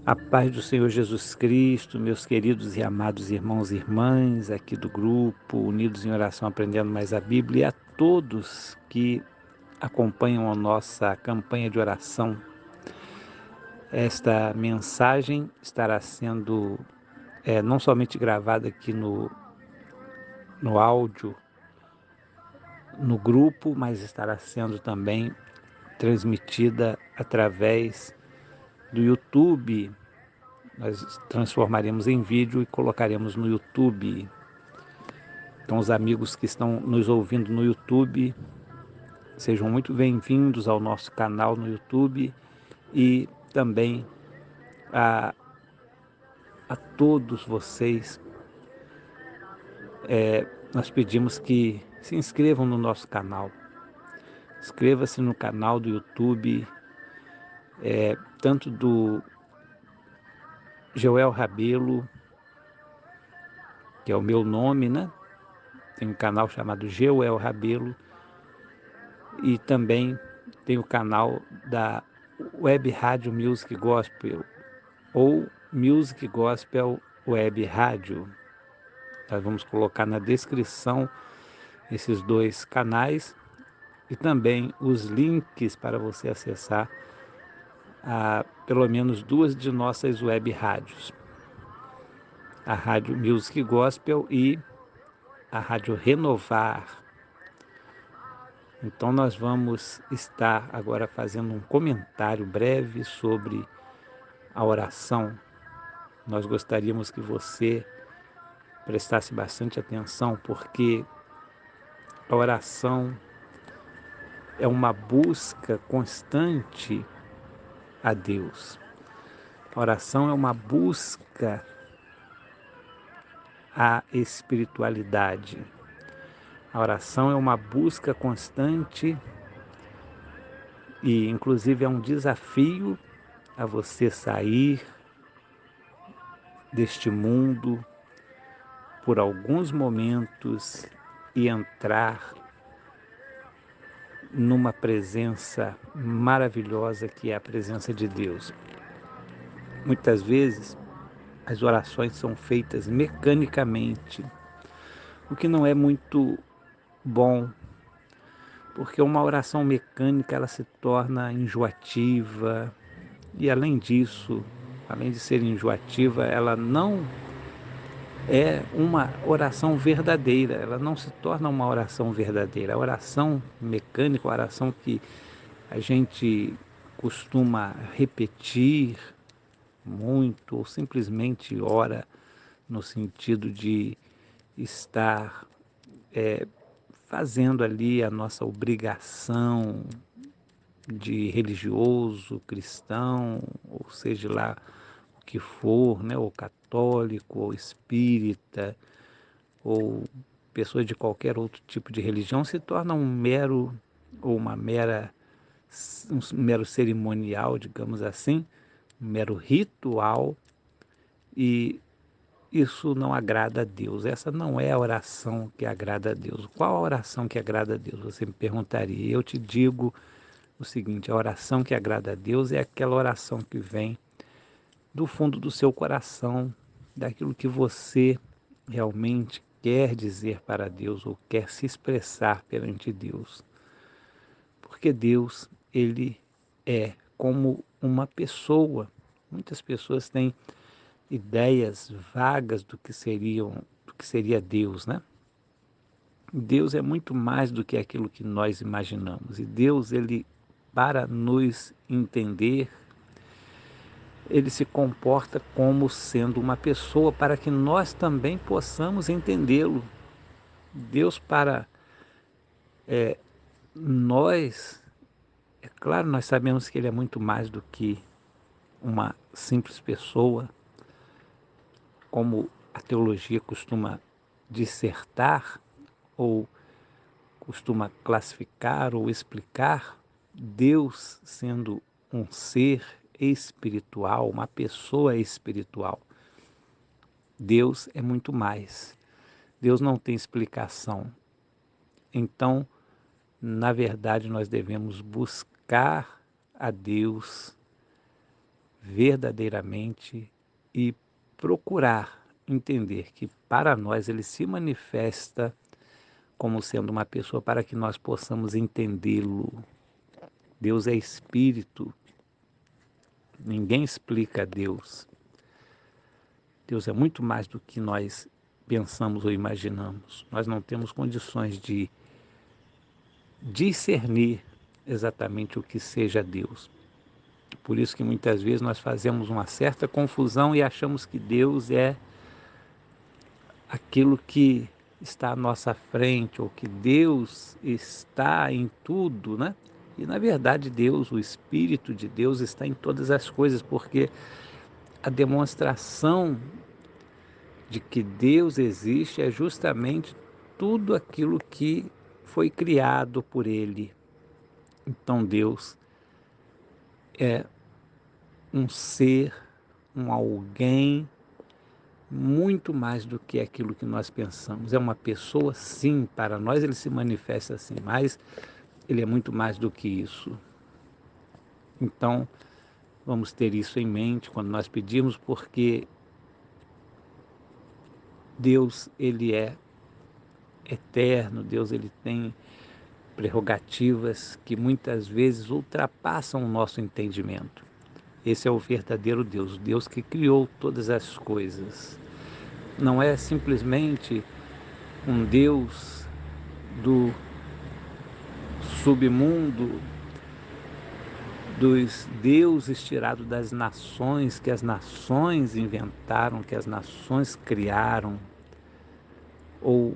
A paz do Senhor Jesus Cristo, meus queridos e amados irmãos e irmãs aqui do grupo, unidos em oração aprendendo mais a Bíblia, e a todos que acompanham a nossa campanha de oração. Esta mensagem estará sendo não somente gravada aqui no áudio, no grupo, mas estará sendo também transmitida através do YouTube. Nós transformaremos em vídeo e colocaremos no YouTube. Então, os amigos que estão nos ouvindo no YouTube, sejam muito bem-vindos ao nosso canal no YouTube e também a, a todos vocês. Nós pedimos que se inscrevam no nosso canal. Inscreva-se no canal do YouTube, tanto do Joel Rabelo, que é o meu nome, né? Tem um canal chamado Joel Rabelo, e também tem o canal da Web Rádio Music Gospel, ou Music Gospel Web Rádio. Nós vamos colocar na descrição esses dois canais e também os links para você acessar pelo menos duas de nossas web rádios. A Rádio Music Gospel e a Rádio Renovar. Então nós vamos estar agora fazendo um comentário breve sobre a oração. Nós gostaríamos que você prestasse bastante atenção, porque a oração é uma busca constante a Deus. A oração é uma busca à espiritualidade. A oração é uma busca constante e, inclusive, é um desafio a você sair deste mundo por alguns momentos e entrar numa presença maravilhosa que é a presença de Deus. Muitas vezes as orações são feitas mecanicamente, o que não é muito bom, porque uma oração mecânica ela se torna enjoativa e, além disso, além de ser enjoativa, ela não é uma oração verdadeira, ela não se torna uma oração verdadeira. A oração mecânica, a oração que a gente costuma repetir muito ou simplesmente ora no sentido de estar fazendo ali a nossa obrigação de religioso, cristão, ou seja lá o que for, né, ou católico, ou espírita, ou pessoa de qualquer outro tipo de religião, se torna um mero ou um mero cerimonial, digamos assim, um mero ritual, e isso não agrada a Deus. Essa não é a oração que agrada a Deus. Qual a oração que agrada a Deus? Você me perguntaria. Eu te digo o seguinte: a oração que agrada a Deus é aquela oração que vem do fundo do seu coração, daquilo que você realmente quer dizer para Deus ou quer se expressar perante Deus. Porque Deus, ele é como uma pessoa. Muitas pessoas têm ideias vagas do que seria Deus, né? Deus é muito mais do que aquilo que nós imaginamos. E Deus, ele, para nos entender, ele se comporta como sendo uma pessoa para que nós também possamos entendê-lo. Deus, para nós, é claro, nós sabemos que ele é muito mais do que uma simples pessoa, como a teologia costuma dissertar ou costuma classificar ou explicar. Deus sendo um ser espiritual, uma pessoa espiritual. Deus é muito mais. Deus não tem explicação. Então, na verdade, nós devemos buscar a Deus verdadeiramente e procurar entender que para nós ele se manifesta como sendo uma pessoa para que nós possamos entendê-lo. Deus é espírito, ninguém explica Deus. Deus é muito mais do que nós pensamos ou imaginamos. Nós não temos condições de discernir exatamente o que seja Deus. Por isso que muitas vezes nós fazemos uma certa confusão e achamos que Deus é aquilo que está à nossa frente, ou que Deus está em tudo, né? E na verdade Deus, o Espírito de Deus está em todas as coisas, porque a demonstração de que Deus existe é justamente tudo aquilo que foi criado por Ele. Então Deus é um ser, um alguém, muito mais do que aquilo que nós pensamos. É uma pessoa, sim, para nós ele se manifesta assim, mas ele é muito mais do que isso. Então, vamos ter isso em mente quando nós pedimos, porque Deus, ele é eterno, Deus, ele tem prerrogativas que muitas vezes ultrapassam o nosso entendimento. Esse é o verdadeiro Deus, o Deus que criou todas as coisas. Não é simplesmente um Deus do submundo, dos deuses tirados das nações, que as nações inventaram, que as nações criaram, ou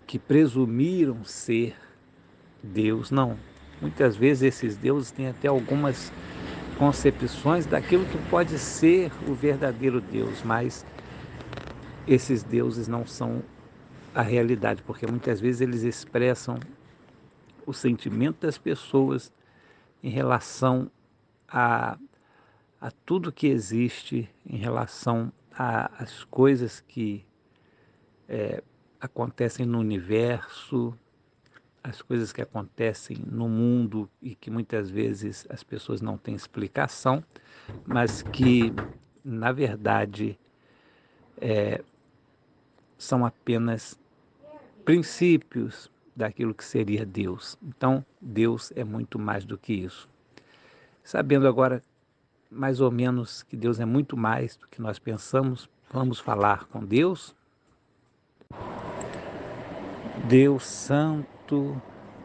que presumiram ser Deus. Não. Muitas vezes esses deuses têm até algumas concepções daquilo que pode ser o verdadeiro Deus, mas esses deuses não são a realidade, porque muitas vezes eles expressam o sentimento das pessoas em relação a tudo que existe, em relação às coisas que acontecem no universo, as coisas que acontecem no mundo e que muitas vezes as pessoas não têm explicação, mas que, na verdade, são apenas princípios daquilo que seria Deus. Então, Deus é muito mais do que isso. Sabendo agora mais ou menos que Deus é muito mais do que nós pensamos, vamos falar com Deus. Deus santo,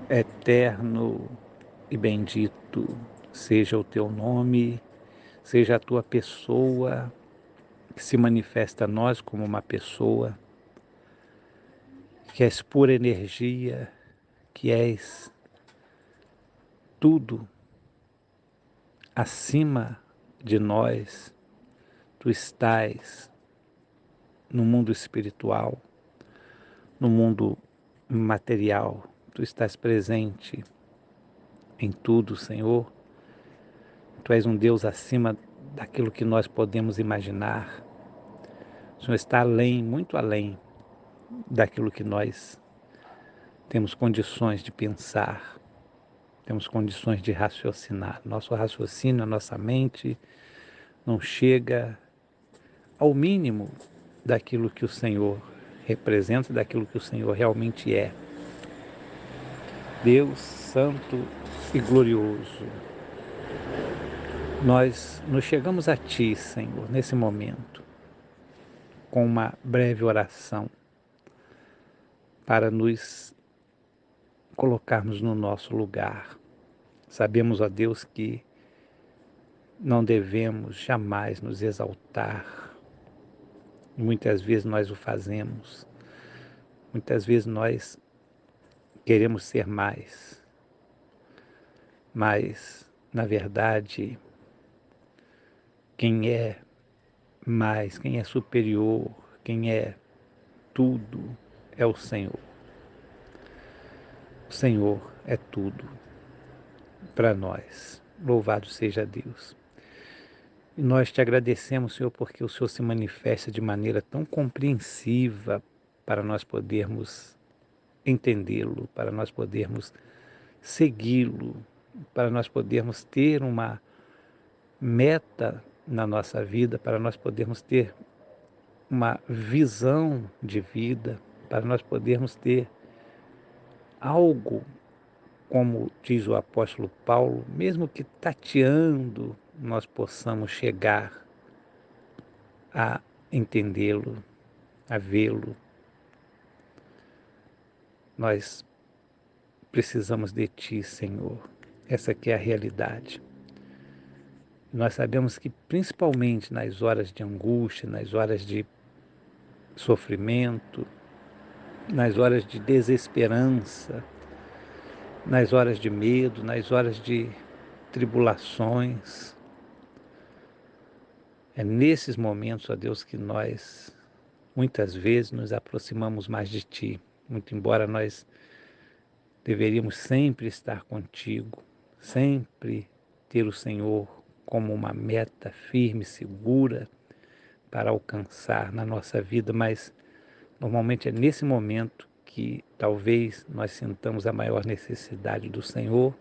eterno e bendito, seja o teu nome, seja a tua pessoa, que se manifesta a nós como uma pessoa, que és pura energia, que és tudo acima de nós. Tu estás no mundo espiritual, no mundo material, tu estás presente em tudo, Senhor. Tu és um Deus acima daquilo que nós podemos imaginar. O Senhor está além, muito além daquilo que nós temos condições de pensar, temos condições de raciocinar. Nosso raciocínio, a nossa mente não chega ao mínimo daquilo que o Senhor representa, daquilo que o Senhor realmente é. Deus santo e glorioso, nós nos chegamos a Ti, Senhor, nesse momento, com uma breve oração para nos colocarmos no nosso lugar. Sabemos, ó Deus, que não devemos jamais nos exaltar. Muitas vezes nós o fazemos. Muitas vezes nós queremos ser mais. Mas, na verdade, quem é mais, quem é superior, quem é tudo, é o Senhor. O Senhor é tudo para nós. Louvado seja Deus. E nós te agradecemos, Senhor, porque o Senhor se manifesta de maneira tão compreensiva para nós podermos entendê-lo, para nós podermos segui-lo, para nós podermos ter uma meta na nossa vida, para nós podermos ter uma visão de vida, para nós podermos ter algo, como diz o apóstolo Paulo, mesmo que tateando, nós possamos chegar a entendê-lo, a vê-lo. Nós precisamos de Ti, Senhor. Essa aqui é a realidade. Nós sabemos que principalmente nas horas de angústia, nas horas de sofrimento, nas horas de desesperança, nas horas de medo, nas horas de tribulações, é nesses momentos, ó Deus, que nós muitas vezes nos aproximamos mais de Ti, muito embora nós deveríamos sempre estar contigo, sempre ter o Senhor como uma meta firme, segura para alcançar na nossa vida, mas normalmente é nesse momento que talvez nós sintamos a maior necessidade do Senhor,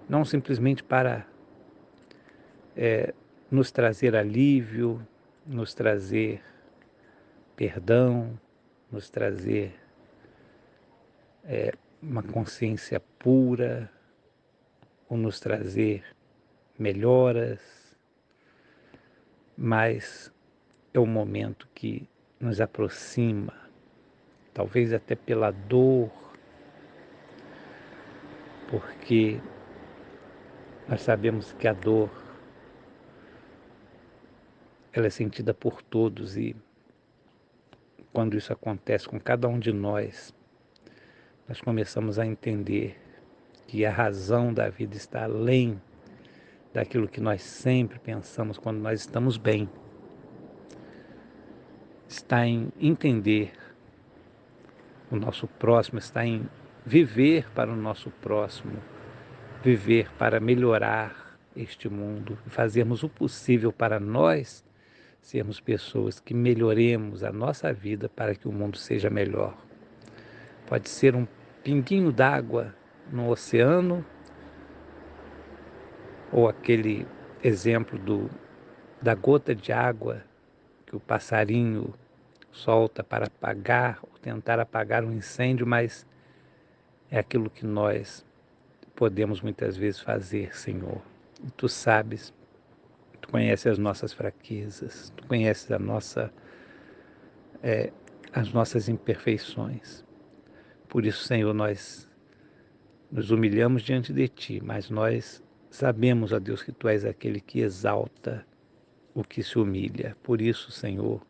não simplesmente para nos trazer alívio, nos trazer perdão, nos trazer uma consciência pura, ou nos trazer melhoras, mas é um momento que nos aproxima, talvez até pela dor, porque nós sabemos que a dor ela é sentida por todos e quando isso acontece com cada um de nós começamos a entender que a razão da vida está além daquilo que nós sempre pensamos quando nós estamos bem. Está em entender o nosso próximo, está em viver para o nosso próximo, viver para melhorar este mundo, fazermos o possível para nós sermos pessoas que melhoremos a nossa vida para que o mundo seja melhor. Pode ser um pinguinho d'água no oceano, ou aquele exemplo da gota de água que o passarinho solta para apagar ou tentar apagar um incêndio, mas é aquilo que nós podemos muitas vezes fazer, Senhor. E Tu sabes, Tu conheces as nossas fraquezas, Tu conheces as nossas imperfeições. Por isso, Senhor, nós nos humilhamos diante de Ti, mas nós sabemos, ó Deus, que Tu és aquele que exalta o que se humilha. Por isso, Senhor,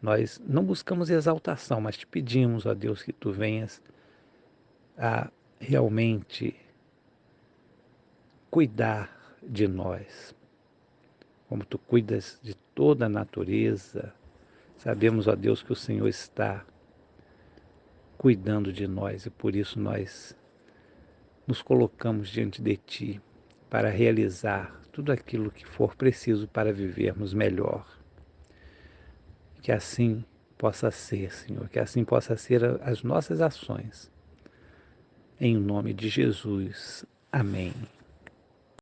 nós não buscamos exaltação, mas Te pedimos, ó Deus, que Tu venhas a realmente cuidar de nós, como Tu cuidas de toda a natureza. Sabemos, ó Deus, que o Senhor está cuidando de nós e por isso nós nos colocamos diante de Ti para realizar tudo aquilo que for preciso para vivermos melhor. Que assim possa ser, Senhor, que assim possa ser as nossas ações. Em nome de Jesus. Amém.